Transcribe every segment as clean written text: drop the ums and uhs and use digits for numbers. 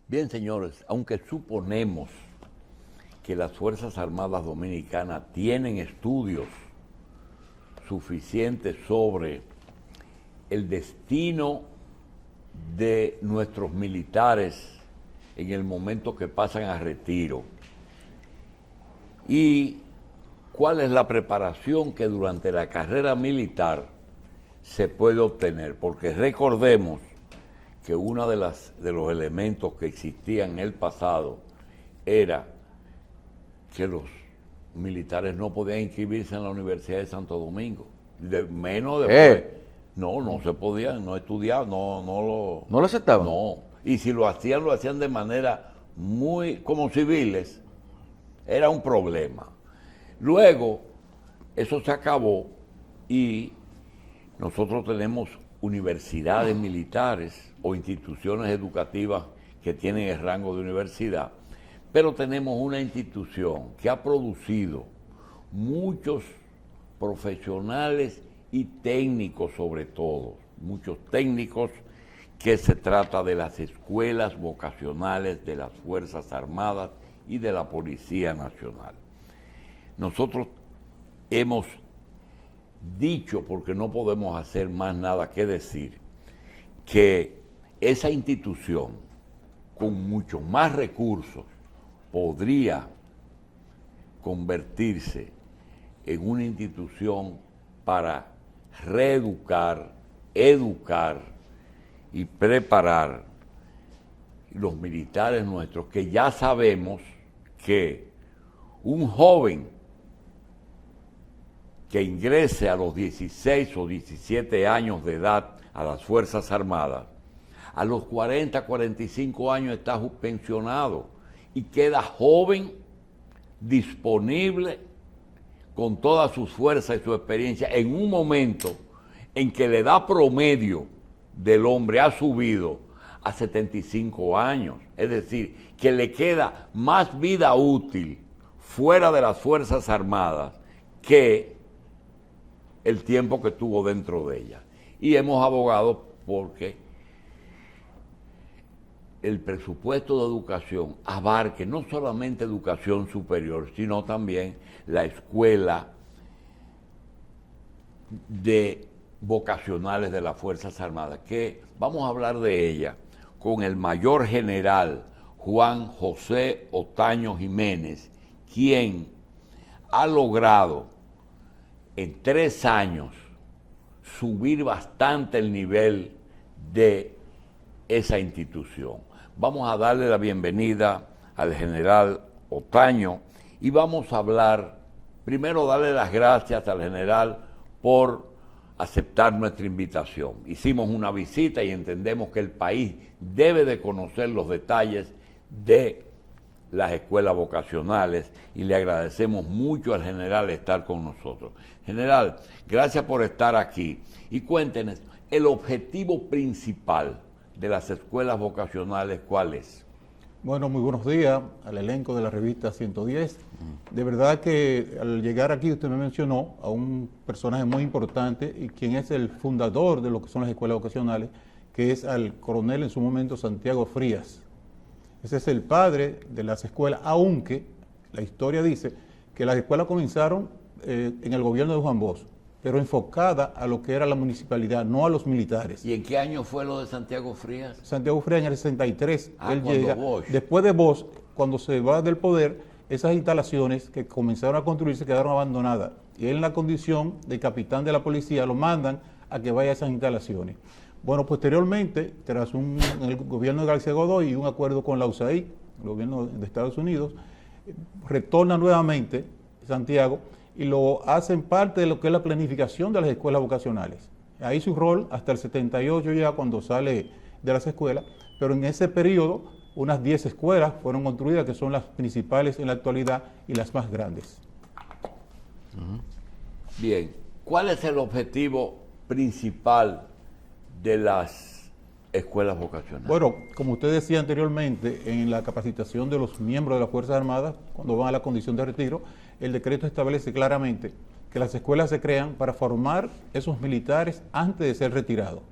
Bien, señores, aunque suponemos que las Fuerzas Armadas Dominicanas tienen estudios suficientes sobre el destino de nuestros militares en el momento que pasan a retiro y cuál es la preparación que durante la carrera militar se puede obtener, porque recordemos que uno de los elementos que existían en el pasado era que los militares no podían inscribirse en la Universidad de Santo Domingo, menos después. No se podían, no estudiaban, ¿No lo aceptaban? No, y si lo hacían de manera muy, como civiles, era un problema. Luego, eso se acabó y nosotros tenemos universidades militares o instituciones educativas que tienen el rango de universidad, pero tenemos una institución que ha producido muchos profesionales y técnicos sobre todo, muchos técnicos, que se trata de las escuelas vocacionales de las Fuerzas Armadas y de la Policía Nacional. Nosotros hemos dicho, porque no podemos hacer más nada que decir, que esa institución, con muchos más recursos, podría convertirse en una institución para reeducar, educar y preparar los militares nuestros, que ya sabemos que un joven que ingrese a los 16 o 17 años de edad a las Fuerzas Armadas, a los 40, 45 años está pensionado y queda joven, disponible, con todas sus fuerzas y su experiencia, en un momento en que la edad promedio del hombre ha subido a 75 años. Es decir, que le queda más vida útil fuera de las Fuerzas Armadas que el tiempo que estuvo dentro de ellas. Y hemos abogado porque el presupuesto de educación abarque no solamente educación superior, sino también la escuela de vocacionales de las Fuerzas Armadas, que vamos a hablar de ella con el mayor general Juan José Otaño Jiménez, quien ha logrado en 3 años subir bastante el nivel de esa institución. Vamos a darle la bienvenida al general Otaño y vamos a hablar, primero darle las gracias al general por aceptar nuestra invitación. Hicimos una visita y entendemos que el país debe de conocer los detalles de las escuelas vocacionales y le agradecemos mucho al general estar con nosotros. General, gracias por estar aquí y cuéntenos el objetivo principal de las escuelas vocacionales, ¿cuál es? Bueno, muy buenos días al elenco de la revista 110. De verdad que al llegar aquí usted me mencionó a un personaje muy importante y quien es el fundador de lo que son las escuelas vocacionales, que es al coronel en su momento Santiago Frías. Ese es el padre de las escuelas, aunque la historia dice que las escuelas comenzaron en el gobierno de Juan Bosch, pero enfocada a lo que era la municipalidad, no a los militares. ¿Y en qué año fue lo de Santiago Frías? Santiago Frías en el 63. Él llega, Bosch. después de Bosch, cuando se va del poder, esas instalaciones que comenzaron a construirse quedaron abandonadas. Y él, en la condición de capitán de la policía, lo mandan a que vaya a esas instalaciones. Bueno, posteriormente, tras el gobierno de García Godoy y un acuerdo con la USAID, el gobierno de Estados Unidos, retorna nuevamente Santiago y lo hacen parte de lo que es la planificación de las escuelas vocacionales. Ahí su rol hasta el 78 ya, cuando sale de las escuelas, pero en ese periodo unas 10 escuelas fueron construidas, que son las principales en la actualidad y las más grandes. Bien, ¿cuál es el objetivo principal de las escuelas vocacionales? Bueno, como usted decía anteriormente, en la capacitación de los miembros de las Fuerzas Armadas, cuando van a la condición de retiro, el decreto establece claramente que las escuelas se crean para formar esos militares antes de ser retirados.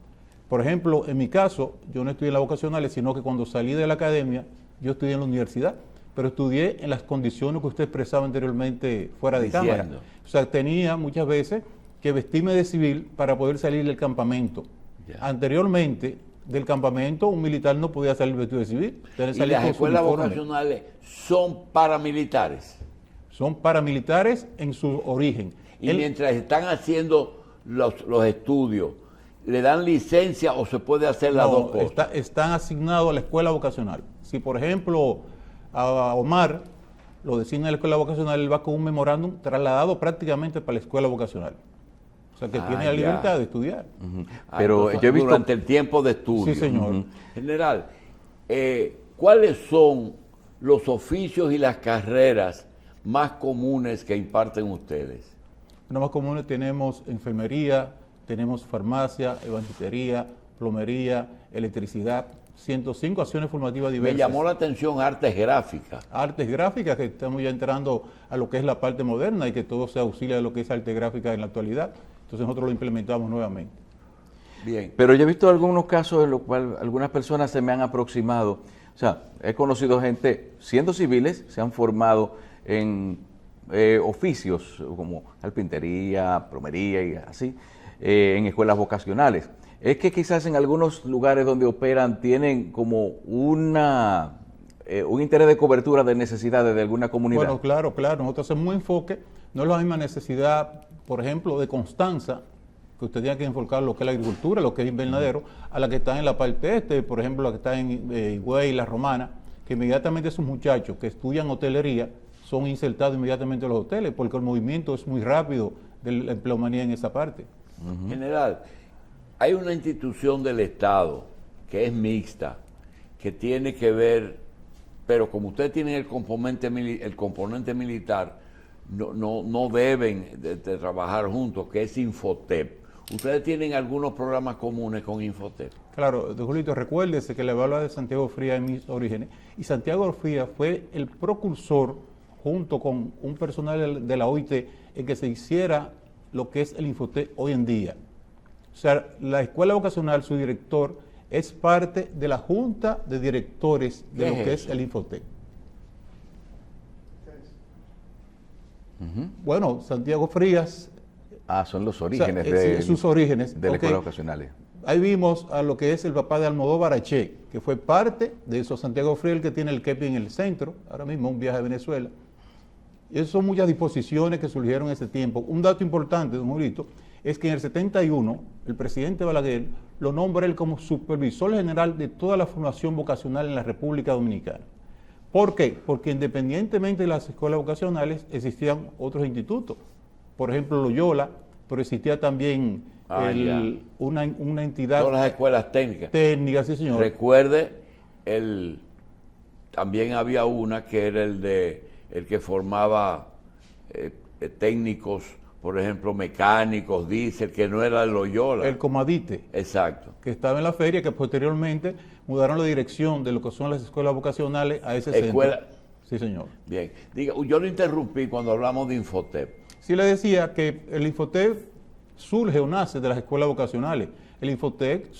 Por ejemplo, en mi caso, yo no estudié en las vocacionales, sino que cuando salí de la academia, yo estudié en la universidad, pero estudié en las condiciones que usted expresaba anteriormente fuera de cámara. O sea, tenía muchas veces que vestirme de civil para poder salir del campamento. Anteriormente, del campamento, un militar no podía salir vestido de civil. ¿Y las escuelas vocacionales son paramilitares? Son paramilitares en su origen. Y mientras están haciendo los estudios, ¿le dan licencia o se puede hacer las dos cosas? Están asignados a la escuela vocacional. Si, por ejemplo, a Omar lo designa a la escuela vocacional, él va con un memorándum trasladado prácticamente para la escuela vocacional. O sea, que tiene la libertad de estudiar. Pero yo he visto durante el tiempo de estudio. Sí, señor. General, ¿cuáles son los oficios y las carreras más comunes que imparten ustedes? Los más comunes tenemos enfermería, tenemos farmacia, ebanistería, plomería, electricidad, 105 acciones formativas diversas. Me llamó la atención artes gráficas. Artes gráficas, que estamos ya entrando a lo que es la parte moderna y que todo se auxilia de lo que es arte gráfica en la actualidad. Entonces nosotros lo implementamos nuevamente. Bien. Pero yo he visto algunos casos en los cuales algunas personas se me han aproximado. O sea, he conocido gente, siendo civiles, se han formado en oficios como carpintería, plomería y así, en escuelas vocacionales. Es que quizás en algunos lugares donde operan tienen como un interés de cobertura de necesidades de alguna comunidad. Bueno, claro. Nosotros hacemos un enfoque, no es la misma necesidad, por ejemplo, de Constanza, que usted tiene que enfocar lo que es la agricultura, lo que es invernadero, a la que está en la parte este, por ejemplo, la que está en Higüey, La Romana, que inmediatamente esos muchachos que estudian hotelería son insertados inmediatamente en los hoteles, porque el movimiento es muy rápido de la empleomanía en esa parte. General, hay una institución del Estado que es mixta, que tiene que ver, pero como ustedes tienen el componente militar, no deben de trabajar juntos, que es Infotep. ¿Ustedes tienen algunos programas comunes con Infotep? Claro, don Julito, recuérdese que le voy a hablar de Santiago Frías en mis orígenes, y Santiago Frías fue el precursor, junto con un personal de la OIT, en que se hiciera lo que es el Infotep hoy en día. O sea, la escuela vocacional, su director, es parte de la junta de directores de lo que es el Infotep. Bueno, Santiago Frías... son los orígenes sus orígenes de la escuela vocacional. Ahí vimos a lo que es el papá de Almodóvar Aché, que fue parte de eso. Santiago Frías, el que tiene el KEPI en el centro, ahora mismo un viaje a Venezuela. Y esas son muchas disposiciones que surgieron en ese tiempo. Un dato importante, don Julito, es que en el 71, el presidente Balaguer lo nombra él como supervisor general de toda la formación vocacional en la República Dominicana. ¿Por qué? Porque independientemente de las escuelas vocacionales, existían otros institutos. Por ejemplo, Loyola, pero existía también una entidad... Todas las escuelas técnicas. Técnicas, sí, señor. Recuerde, también había una que era el que formaba técnicos, por ejemplo, mecánicos, diésel, que no era el Loyola. El Comadite. Exacto. Que estaba en la feria, que posteriormente mudaron la dirección de lo que son las escuelas vocacionales a ese centro. Sí, señor. Bien. Diga, yo lo interrumpí cuando hablamos de Infotep. Sí, le decía que el Infotep surge o nace de las escuelas vocacionales. El Infotep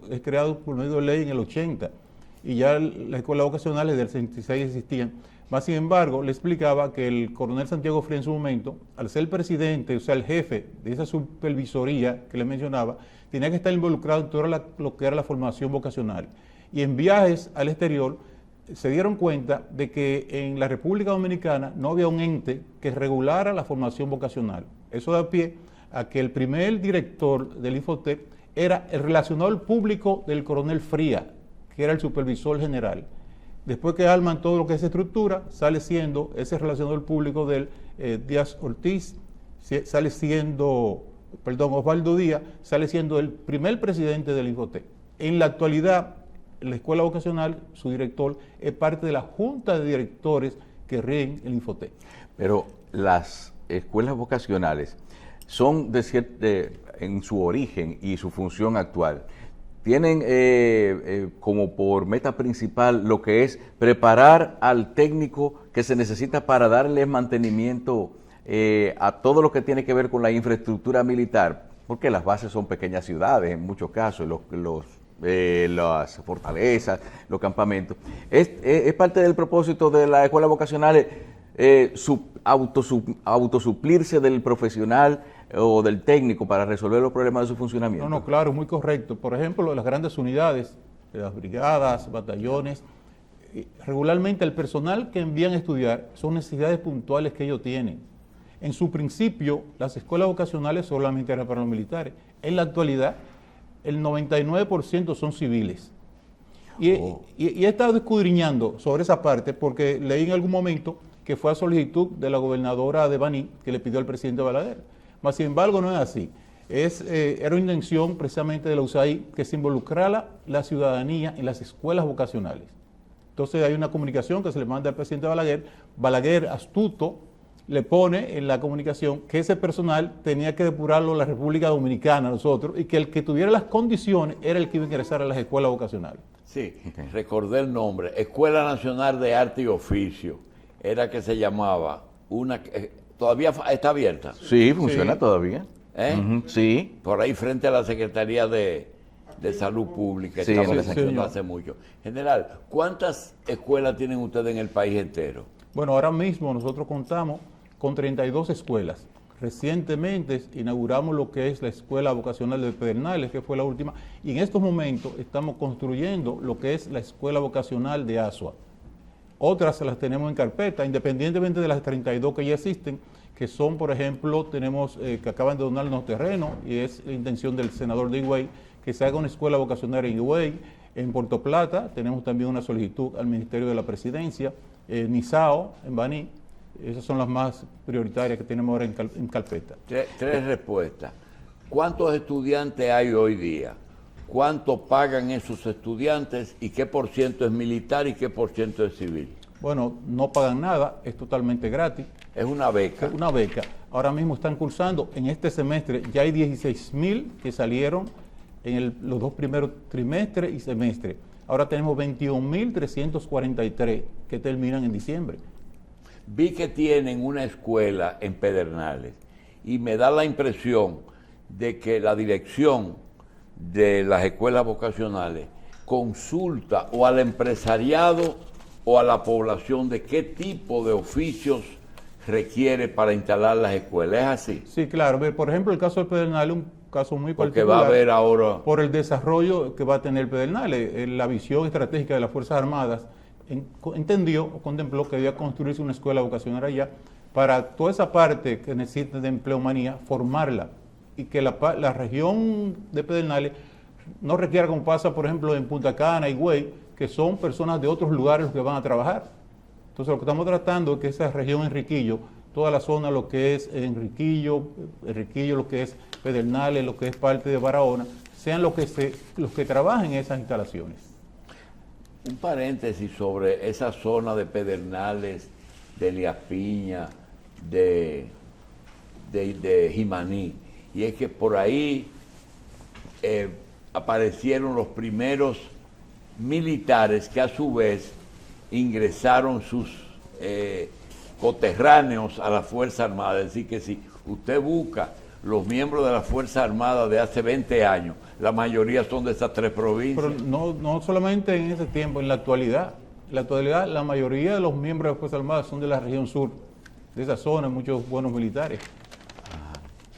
es creado por medio de ley en el 80 y ya las escuelas vocacionales del 66 existían. Más sin embargo, le explicaba que el coronel Santiago Frías en su momento, al ser el presidente, o sea, el jefe de esa supervisoría que le mencionaba, tenía que estar involucrado en todo lo que era la formación vocacional. Y en viajes al exterior se dieron cuenta de que en la República Dominicana no había un ente que regulara la formación vocacional. Eso da pie a que el primer director del Infotep era el relacionador público del coronel Frías, que era el supervisor general. Después que arman todo lo que es estructura, sale siendo ese relacionador público del Díaz Ortiz, sale siendo, Osvaldo Díaz, sale siendo el primer presidente del Infotep. En la actualidad, la escuela vocacional, su director, es parte de la junta de directores que rigen el Infotep. Pero las escuelas vocacionales son en su origen y su función actual, tienen como por meta principal lo que es preparar al técnico que se necesita para darle mantenimiento a todo lo que tiene que ver con la infraestructura militar, porque las bases son pequeñas ciudades en muchos casos, las fortalezas, los campamentos. Es parte del propósito de las escuelas vocacionales autosuplirse del profesional o del técnico para resolver los problemas de su funcionamiento. No, claro, muy correcto. Por ejemplo, las grandes unidades, las brigadas, batallones, regularmente el personal que envían a estudiar son necesidades puntuales que ellos tienen. En su principio, las escuelas vocacionales solamente eran para los militares. En la actualidad, el 99% son civiles. Y he estado escudriñando sobre esa parte porque leí en algún momento que fue a solicitud de la gobernadora de Baní que le pidió al presidente Balaguer. Mas, sin embargo, no es así. Era una intención precisamente de la USAID que se involucrara la ciudadanía en las escuelas vocacionales. Entonces hay una comunicación que se le manda al presidente Balaguer. Balaguer, astuto, le pone en la comunicación que ese personal tenía que depurarlo a la República Dominicana, nosotros, y que el que tuviera las condiciones era el que iba a ingresar a las escuelas vocacionales. Sí, recordé el nombre. Escuela Nacional de Arte y Oficio. Era que se llamaba. ¿Todavía está abierta? Sí, funciona todavía. Sí. Por ahí frente a la Secretaría de Salud Pública. Sí, estaba sí, funcionando hace mucho. General, ¿cuántas escuelas tienen ustedes en el país entero? Bueno, ahora mismo nosotros contamos con 32 escuelas. Recientemente inauguramos lo que es la Escuela Vocacional de Pedernales, que fue la última, y en estos momentos estamos construyendo lo que es la Escuela Vocacional de Asua. Otras las tenemos en carpeta, independientemente de las 32 que ya existen, que son, por ejemplo, tenemos que acaban de donarnos terreno, y es la intención del senador de Higüey que se haga una escuela vocacional en Higüey. En Puerto Plata tenemos también una solicitud al Ministerio de la Presidencia, Nizao, en Baní. Esas son las más prioritarias que tenemos ahora en carpeta. Tres respuestas. ¿Cuántos estudiantes hay hoy día? ¿Cuánto pagan esos estudiantes? ¿Y qué por ciento es militar y qué por ciento es civil? Bueno, no pagan nada, es totalmente gratis. Es una beca. Una beca. Ahora mismo están cursando, en este semestre ya hay 16,000 que salieron en los 2 primeros trimestres y semestres. Ahora tenemos 21,343 que terminan en diciembre. Vi que tienen una escuela en Pedernales y me da la impresión de que la dirección de las escuelas vocacionales consulta o al empresariado o a la población de qué tipo de oficios requiere para instalar las escuelas. ¿Es así? Sí, claro. Por ejemplo, el caso de Pedernales, un caso muy Porque particular. va a haber ahora... Por el desarrollo que va a tener Pedernales, la visión estratégica de las Fuerzas Armadas entendió o contempló que debía construirse una escuela vocacional allá para toda esa parte que necesita de empleomanía, formarla, y que la región de Pedernales no requiera, como pasa, por ejemplo, en Punta Cana y Higüey, que son personas de otros lugares los que van a trabajar. Entonces, lo que estamos tratando es que esa región Enriquillo, toda la zona, lo que es Enriquillo, lo que es Pedernales, lo que es parte de Barahona, sean los que trabajen en esas instalaciones. Un paréntesis sobre esa zona de Pedernales, de Elías Piña, de Jimaní. Y es que por ahí aparecieron los primeros militares que a su vez ingresaron sus coterráneos a la Fuerza Armada. Es decir, que si usted busca los miembros de la Fuerza Armada de hace 20 años, la mayoría son de esas 3 provincias. Pero no solamente en ese tiempo, en la actualidad. En la actualidad, la mayoría de los miembros de la Fuerza Armada son de la región sur, de esa zona, muchos buenos militares.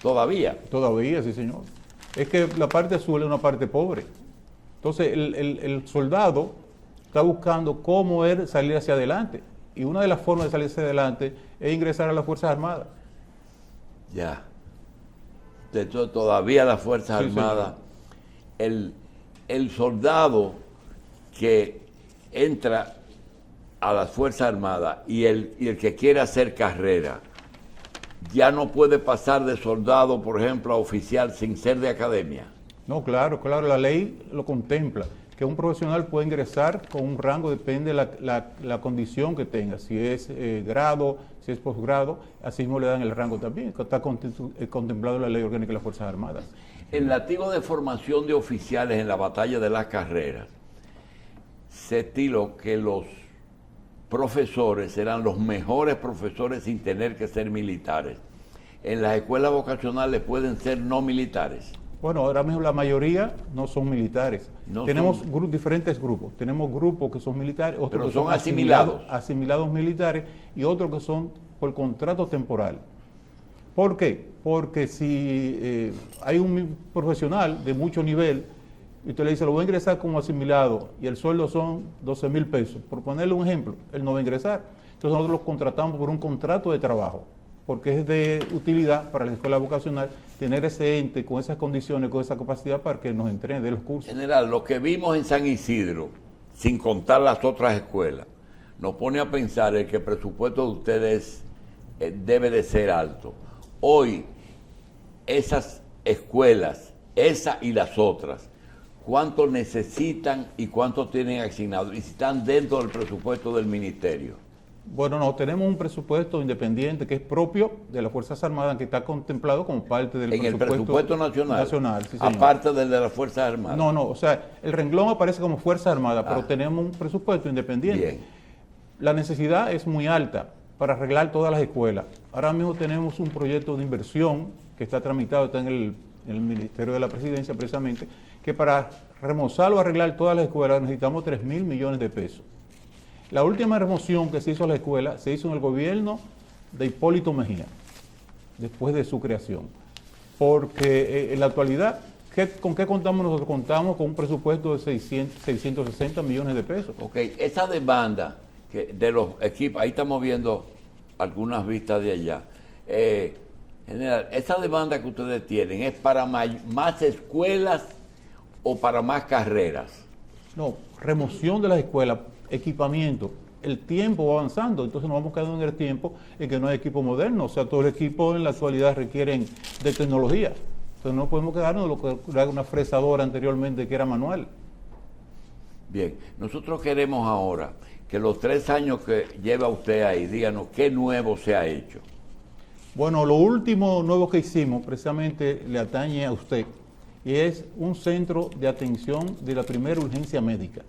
¿Todavía? Todavía, sí, señor. Es que la parte sur es una parte pobre. Entonces, el soldado está buscando cómo salir hacia adelante. Y una de las formas de salir hacia adelante es ingresar a las Fuerzas Armadas. Ya. Entonces, todavía las Fuerzas Armadas, el soldado que entra a las Fuerzas Armadas y el que quiere hacer carrera, ya no puede pasar de soldado, por ejemplo, a oficial sin ser de academia. No, claro, la ley lo contempla, que un profesional puede ingresar con un rango, depende de la condición que tenga, si es grado, si es posgrado, así mismo le dan el rango también, que está contemplado en la ley orgánica de las Fuerzas Armadas. El latigo de formación de oficiales en la batalla de las carreras se estiló que los profesores eran los mejores profesores sin tener que ser militares. en las escuelas vocacionales pueden ser no militares. Bueno, ahora mismo la mayoría no son militares. No Tenemos son- diferentes grupos. Tenemos grupos que son militares, otros Pero que son asimilados. asimilados militares y otros que son por contrato temporal. ¿Por qué? Porque si hay un profesional de mucho nivel y usted le dice, lo voy a ingresar como asimilado y el sueldo son 12,000 pesos, por ponerle un ejemplo, él no va a ingresar. Entonces nosotros lo contratamos por un contrato de trabajo, porque es de utilidad para la escuela vocacional tener ese ente con esas condiciones, con esa capacidad para que nos entrene de los cursos. General, lo que vimos en San Isidro, sin contar las otras escuelas, nos pone a pensar el que el presupuesto de ustedes debe de ser alto. Hoy, esas escuelas, esa y las otras, ¿cuánto necesitan y cuánto tienen asignado? Y si están dentro del presupuesto del ministerio. Bueno, no, tenemos un presupuesto independiente que es propio de las Fuerzas Armadas, que está contemplado como parte del En el presupuesto nacional, sí, señor. aparte del de las Fuerzas Armadas. No, o sea, el renglón aparece como Fuerza Armada, pero Ah. tenemos un presupuesto independiente. Bien. La necesidad es muy alta para arreglar todas las escuelas. Ahora mismo tenemos un proyecto de inversión que está tramitado, está en el Ministerio de la Presidencia precisamente, que para remozar o arreglar todas las escuelas necesitamos 3,000 millones de pesos. La última remoción que se hizo a la escuela se hizo en el gobierno de Hipólito Mejía, después de su creación. Porque en la actualidad, ¿con qué contamos nosotros? Contamos con un presupuesto de 660 millones de pesos. Ok, esa demanda de los equipos, ahí estamos viendo algunas vistas de allá. General, esa demanda que ustedes tienen, ¿es para más escuelas o para más carreras? No, remoción de las escuelas, equipamiento. El tiempo va avanzando, entonces nos vamos quedando en el tiempo en que no hay equipo moderno. O sea, todos los equipos en la actualidad requieren de tecnología. Entonces no podemos quedarnos de lo que era una fresadora anteriormente que era manual. Bien, nosotros queremos ahora que los 3 años que lleva usted ahí, díganos qué nuevo se ha hecho. Bueno, lo último nuevo que hicimos precisamente le atañe a usted y es un centro de atención de la primera urgencia médica.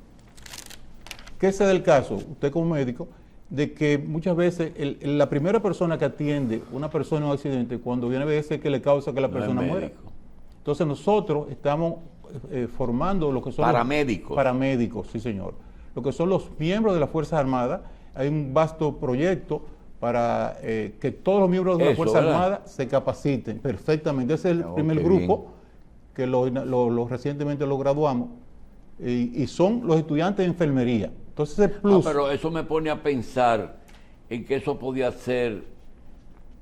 ¿Qué se da el caso, usted como médico, de que muchas veces la primera persona que atiende una persona en un accidente, cuando viene a veces que le causa que la No es persona muera? médico. Entonces nosotros estamos formando lo que son Paramédicos. Paramédicos, sí señor. Lo que son los miembros de las Fuerzas Armadas. Hay un vasto proyecto para que todos los miembros de la Eso, Fuerza ¿verdad? Armada se capaciten perfectamente. Ese es el Oh, primer qué grupo que recientemente lo graduamos y son los estudiantes de enfermería. Entonces ese plus, Pero eso me pone a pensar en que eso podía ser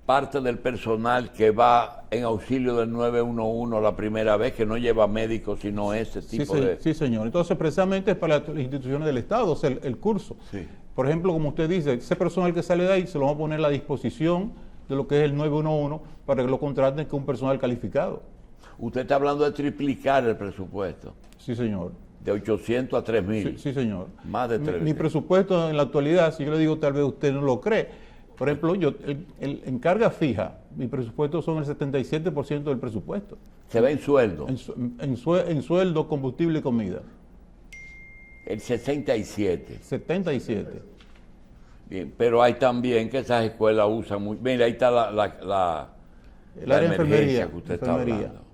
parte del personal que va en auxilio del 911 la primera vez, que no lleva médicos, sino ese tipo de... sí, señor. Entonces precisamente es para las instituciones del Estado, o sea, el curso. Sí. Por ejemplo, como usted dice, ese personal que sale de ahí se lo vamos a poner a la disposición de lo que es el 911 para que lo contraten con un personal calificado. Usted está hablando de triplicar el presupuesto, Sí, señor. de 800 a 3,000. Sí, señor. Más de 3,000. Mi presupuesto en la actualidad, si yo le digo, tal vez usted no lo cree. Por ejemplo, en carga fija, mi presupuesto son el 77% del presupuesto. Se ve en sueldo, En sueldo, combustible y comida. el 67. 77. Bien, pero hay también que esas escuelas usan muy... Mira, ahí está la El área de enfermería. que usted enfermería. está hablando.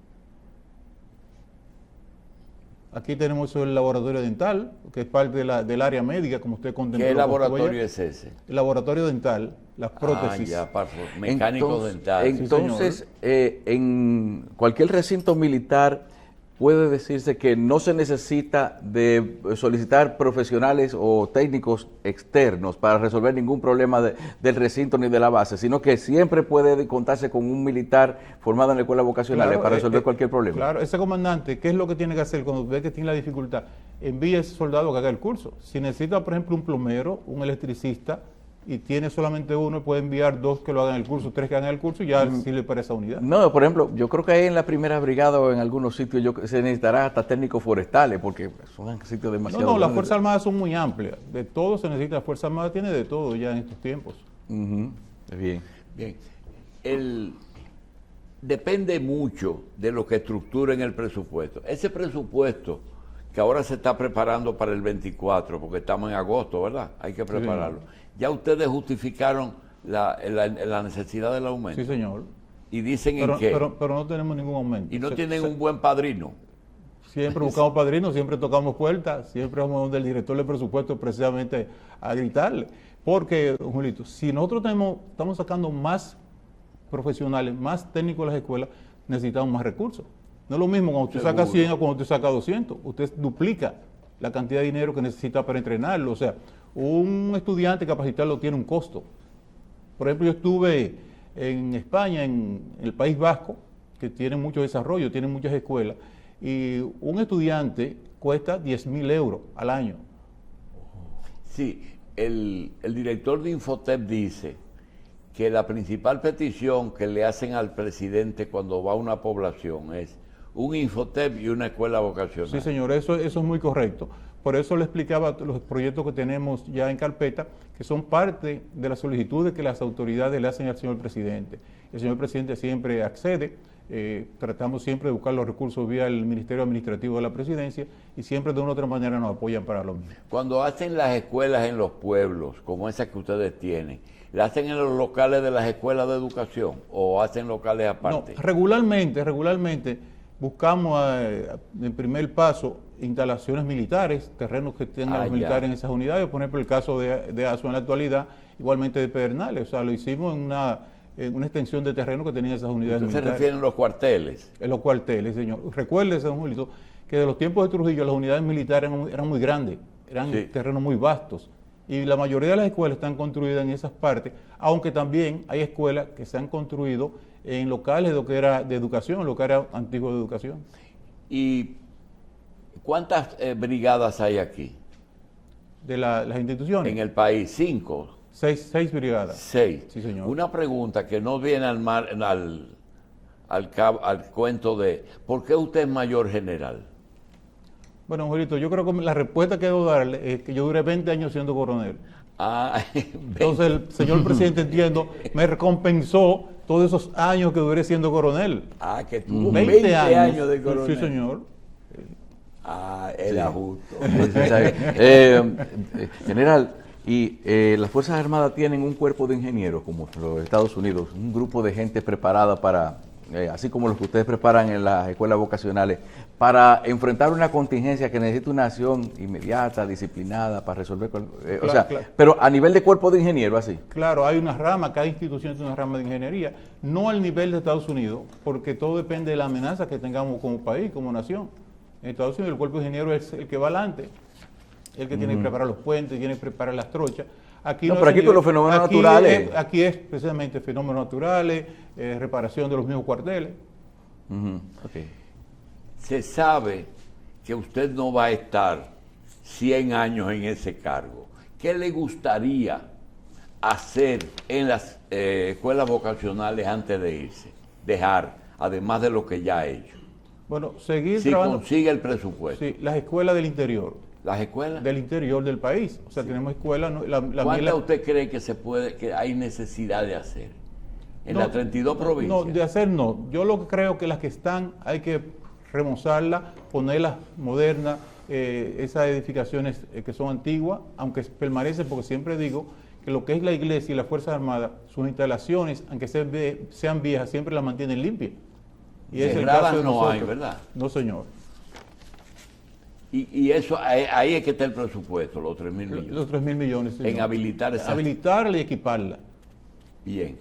Aquí tenemos el laboratorio dental, que es parte del área médica, como usted contempló. ¿Qué con laboratorio Joya. es ese? El laboratorio dental, las prótesis. Ah, ya, mecánicos dentales. Entonces, en cualquier recinto militar puede decirse que no se necesita de solicitar profesionales o técnicos externos para resolver ningún problema del recinto ni de la base, sino que siempre puede contarse con un militar formado en la escuela vocacional Claro, para resolver cualquier problema. Claro, ese comandante, ¿qué es lo que tiene que hacer cuando ve que tiene la dificultad? Envía a ese soldado que haga el curso. Si necesita, por ejemplo, un plomero, un electricista, y tiene solamente uno, puede enviar 2 que lo hagan el curso, 3 que hagan el curso, y ya sirve para esa unidad. No, por ejemplo, yo creo que ahí en la primera brigada o en algunos sitios se necesitará hasta técnicos forestales, porque son sitios demasiado No, las grandes. Fuerzas Armadas son muy amplias. De todo se necesita. La Fuerza Armada tiene de todo ya en estos tiempos. Ujú, bien. Bien, depende mucho de lo que estructuren el presupuesto. Ese presupuesto que ahora se está preparando para el 24, porque estamos en agosto, ¿verdad? Hay que prepararlo. ¿Ya ustedes justificaron la necesidad del aumento? Sí, señor. y dicen pero, en qué. pero no tenemos ningún aumento. Y no tienen un buen padrino. Siempre buscamos padrinos, siempre tocamos puertas, siempre vamos donde el director de presupuesto precisamente a gritarle. Porque, don Julito, si nosotros estamos sacando más profesionales, más técnicos de las escuelas, necesitamos más recursos. No es lo mismo cuando usted saca 100 o cuando usted saca 200. Usted duplica la cantidad de dinero que necesita para entrenarlo. O sea, un estudiante capacitarlo tiene un costo. Por ejemplo, yo estuve en España, en el País Vasco, que tiene mucho desarrollo, tiene muchas escuelas, y un estudiante cuesta 10.000 euros al año. Sí, el director de Infotep dice que la principal petición que le hacen al presidente cuando va a una población es un Infotep y una escuela vocacional. Sí, señor, eso es muy correcto. Por eso le explicaba los proyectos que tenemos ya en carpeta, que son parte de las solicitudes que las autoridades le hacen al señor presidente. El señor presidente siempre accede, tratamos siempre de buscar los recursos vía el Ministerio Administrativo de la Presidencia y siempre de una u otra manera nos apoyan para lo mismo. Cuando hacen las escuelas en los pueblos, como esas que ustedes tienen, ¿la hacen en los locales de las escuelas de educación o hacen locales aparte? No, regularmente buscamos en primer paso instalaciones militares, terrenos que tengan los militares en esas unidades. Por ejemplo, el caso de ASO en la actualidad, igualmente de Pedernales, o sea, lo hicimos en una extensión de terreno que tenían esas unidades militares. militares. ¿Se refieren a los cuarteles? En los cuarteles, señor. Recuérdese, don Julito, que de los tiempos de Trujillo las unidades militares eran muy grandes, eran terrenos muy vastos. Y la mayoría de las escuelas están construidas en esas partes, aunque también hay escuelas que se han construido en locales de lo que era de educación, lo que era antiguo de educación. ¿Y cuántas brigadas hay aquí? De las instituciones. En el país, 5. 6 brigadas. 6. Sí, señor. Una pregunta que no viene al cuento de ¿por qué usted es mayor general? Bueno, Julito, yo creo que la respuesta que debo darle es que yo duré 20 años siendo coronel. Entonces el señor presidente, entiendo, me recompensó todos esos años que duré siendo coronel. Que tuvo 20 años de coronel. Sí, señor. Era justo. General, y las Fuerzas Armadas tienen un cuerpo de ingenieros, como los Estados Unidos, un grupo de gente preparada para, así como los que ustedes preparan en las escuelas vocacionales, para enfrentar una contingencia que necesita una acción inmediata, disciplinada, para resolver. Claro. Pero a nivel de cuerpo de ingeniero, así. Claro, hay una rama, cada institución tiene una rama de ingeniería, no al nivel de Estados Unidos, porque todo depende de la amenaza que tengamos como país, como nación. En Estados Unidos el cuerpo de ingeniero es el que va adelante, el que tiene que preparar los puentes, tiene que preparar las trochas. Aquí pero aquí con los fenómenos naturales. Aquí es precisamente fenómenos naturales, reparación de los mismos cuarteles. Okay. Se sabe que usted no va a estar 100 años en ese cargo. ¿Qué le gustaría hacer en las escuelas vocacionales antes de irse? Dejar, además de lo que ya ha hecho. Bueno, seguir si trabajando. Consigue el presupuesto. Sí, las escuelas del interior. ¿Las escuelas? Del interior del país. O sea, tenemos escuelas. ¿Cuántas usted cree que hay necesidad de hacer? En las 32 provincias. No, de hacer no. Yo lo que creo que las que están hay que remozarlas, ponerlas modernas, esas edificaciones que son antiguas, aunque permanecen, porque siempre digo que lo que es la iglesia y las Fuerzas Armadas, sus instalaciones, aunque sean viejas, siempre las mantienen limpias. Y es el caso de nosotros. Hay, ¿verdad? No, señor. Y eso, ahí es que está el presupuesto, los 3.000 millones. Los 3.000 millones, señor. En habilitar esa. Habilitarla y equiparla. Bien.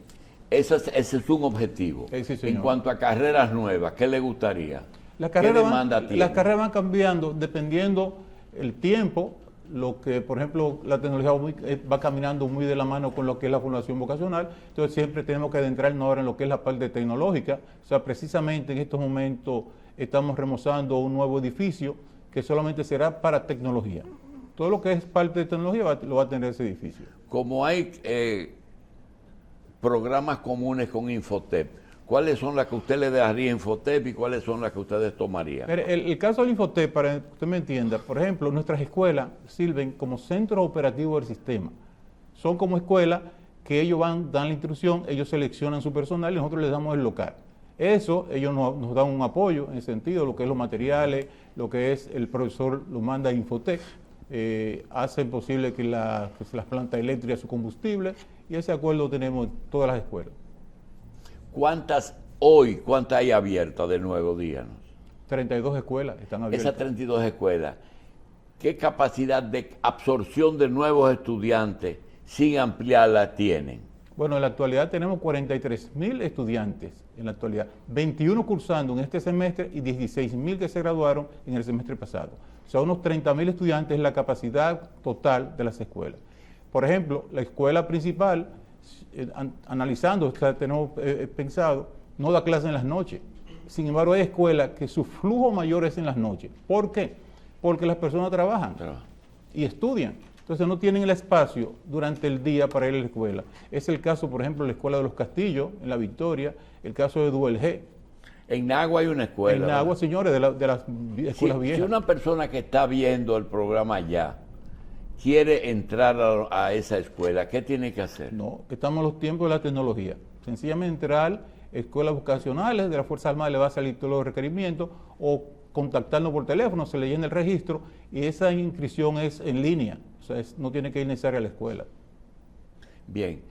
Ese es un objetivo. Sí, en cuanto a carreras nuevas, ¿qué le gustaría? ¿Qué demanda tiene? Las carreras van cambiando dependiendo el tiempo, lo que, por ejemplo, la tecnología va caminando muy de la mano con lo que es la formación vocacional, entonces siempre tenemos que adentrarnos ahora en lo que es la parte tecnológica. O sea, precisamente en estos momentos estamos remozando un nuevo edificio que solamente será para tecnología. Todo lo que es parte de tecnología lo va a tener ese edificio. Como hay programas comunes con Infotep, ¿cuáles son las que usted le daría a Infotep y cuáles son las que ustedes tomarían? El caso del Infotep, para que usted me entienda, por ejemplo, nuestras escuelas sirven como centro operativo del sistema. Son como escuelas que ellos dan la instrucción, ellos seleccionan su personal y nosotros les damos el local. Eso, ellos nos dan un apoyo en el sentido, lo que es los materiales, lo que es el profesor lo manda a Infotep, hacen posible que las plantas eléctricas su combustible y ese acuerdo tenemos en todas las escuelas. ¿Cuántas Hoy, ¿cuántas hay abiertas de nuevo? Díganos. 32 escuelas están abiertas. Esas 32 escuelas, ¿qué capacidad de absorción de nuevos estudiantes sin ampliarla tienen? Bueno, en la actualidad tenemos 43.000 estudiantes, en la actualidad, 21 cursando en este semestre y 16.000 que se graduaron en el semestre pasado. O sea, unos 30.000 estudiantes es la capacidad total de las escuelas. Por ejemplo, la escuela principal, analizando, tenemos pensado, no da clase en las noches. Sin embargo, hay escuelas que su flujo mayor es en las noches. ¿Por qué? Porque las personas trabajan y estudian. Entonces no tienen el espacio durante el día para ir a la escuela. Es el caso, por ejemplo, de la Escuela de los Castillos, en La Victoria, el caso de Duel G. En Nagua hay una escuela. En Nagua, señores, de las escuelas viejas. Si una persona que está viendo el programa ya quiere entrar a esa escuela, ¿qué tiene que hacer? No, estamos en los tiempos de la tecnología. Sencillamente entrar escuelas vocacionales de la Fuerza Armada, le va a salir todos los requerimientos, o contactarnos por teléfono, se le llena el registro y esa inscripción es en línea. O sea, no tiene que ir necesaria a la escuela. Bien,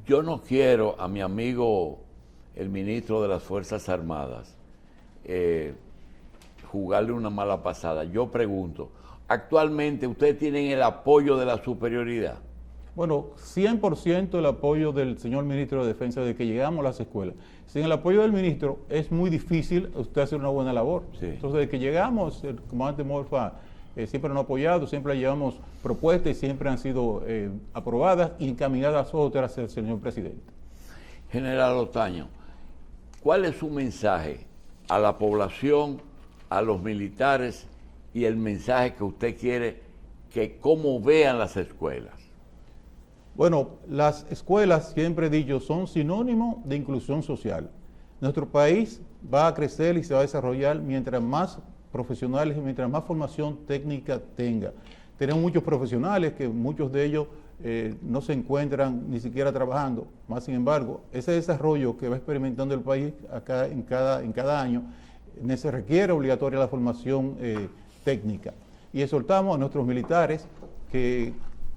yo no quiero a mi amigo, el ministro de las Fuerzas Armadas, jugarle una mala pasada. Yo pregunto, ¿actualmente ustedes tienen el apoyo de la superioridad? Bueno, 100% el apoyo del señor ministro de Defensa de que llegamos a las escuelas. Sin el apoyo del ministro es muy difícil usted hacer una buena labor. Sí. Entonces, de que llegamos, el comandante Morfa siempre nos ha apoyado, siempre llevamos propuestas y siempre han sido aprobadas y encaminadas otras hacia el señor presidente. General Otaño, ¿cuál es su mensaje a la población, a los militares y el mensaje que usted quiere que cómo vean las escuelas? Bueno, las escuelas, siempre he dicho, son sinónimo de inclusión social. Nuestro país va a crecer y se va a desarrollar mientras más profesionales y mientras más formación técnica tenga. Tenemos muchos profesionales que muchos de ellos no se encuentran ni siquiera trabajando. Más sin embargo, ese desarrollo que va experimentando el país acá en cada año, se requiere obligatoria la formación técnica. Y exhortamos a nuestros militares que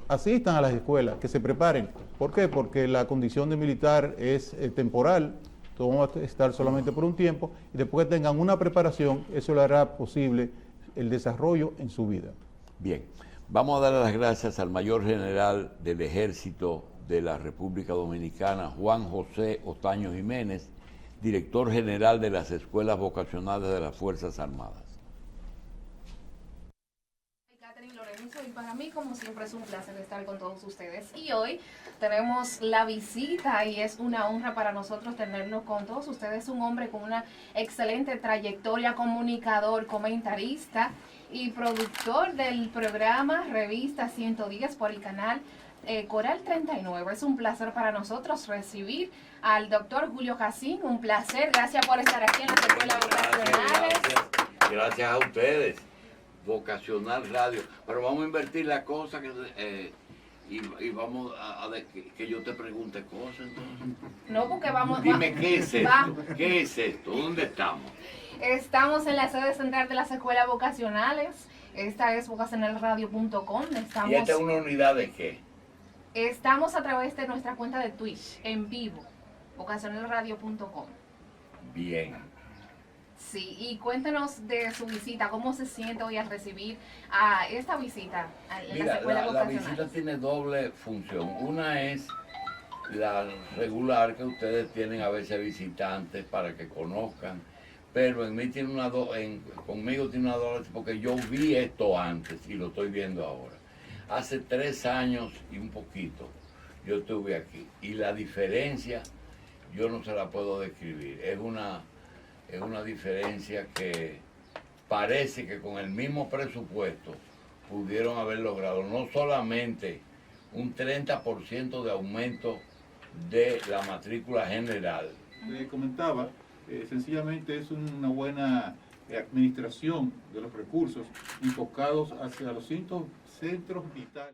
asistan a las escuelas, que se preparen. ¿Por qué? Porque la condición de militar es temporal, vamos a estar solamente por un tiempo, y después que tengan una preparación, eso le hará posible el desarrollo en su vida. Bien, vamos a dar las gracias al Mayor General del Ejército de la República Dominicana, Juan José Otaño Jiménez, Director General de las Escuelas Vocacionales de las Fuerzas Armadas. Y para mí, como siempre, es un placer estar con todos ustedes. Y hoy tenemos la visita y es una honra para nosotros tenernos con todos ustedes. Un hombre con una excelente trayectoria, comunicador, comentarista y productor del programa Revista 110 por el canal Coral 39. Es un placer para nosotros recibir al doctor Julio Jacín. Un placer. Gracias por estar aquí en las escuelas vocacionales. Gracias a ustedes. Vocacional Radio, pero vamos a invertir la cosa y vamos a que yo te pregunte cosas entonces. No, porque vamos. Dime qué es esto, qué es esto, ¿dónde estamos? Estamos en la sede central de las escuelas vocacionales. Esta es vocacionalradio.com. ¿Y esta es una unidad de qué? Estamos a través de nuestra cuenta de Twitch en vivo, vocacionalradio.com. Bien. Sí, y cuéntenos de su visita, cómo se siente hoy al recibir a esta visita en las escuelas vocacionales. La visita tiene doble función. Una es la regular que ustedes tienen a veces visitantes para que conozcan, pero en mí tiene conmigo tiene una doble porque yo vi esto antes y lo estoy viendo ahora. Hace 3 años y un poquito yo estuve aquí y la diferencia yo no se la puedo describir. Es una diferencia que parece que con el mismo presupuesto pudieron haber logrado no solamente un 30% de aumento de la matrícula general. Le comentaba, sencillamente es una buena administración de los recursos enfocados hacia los centros vitales.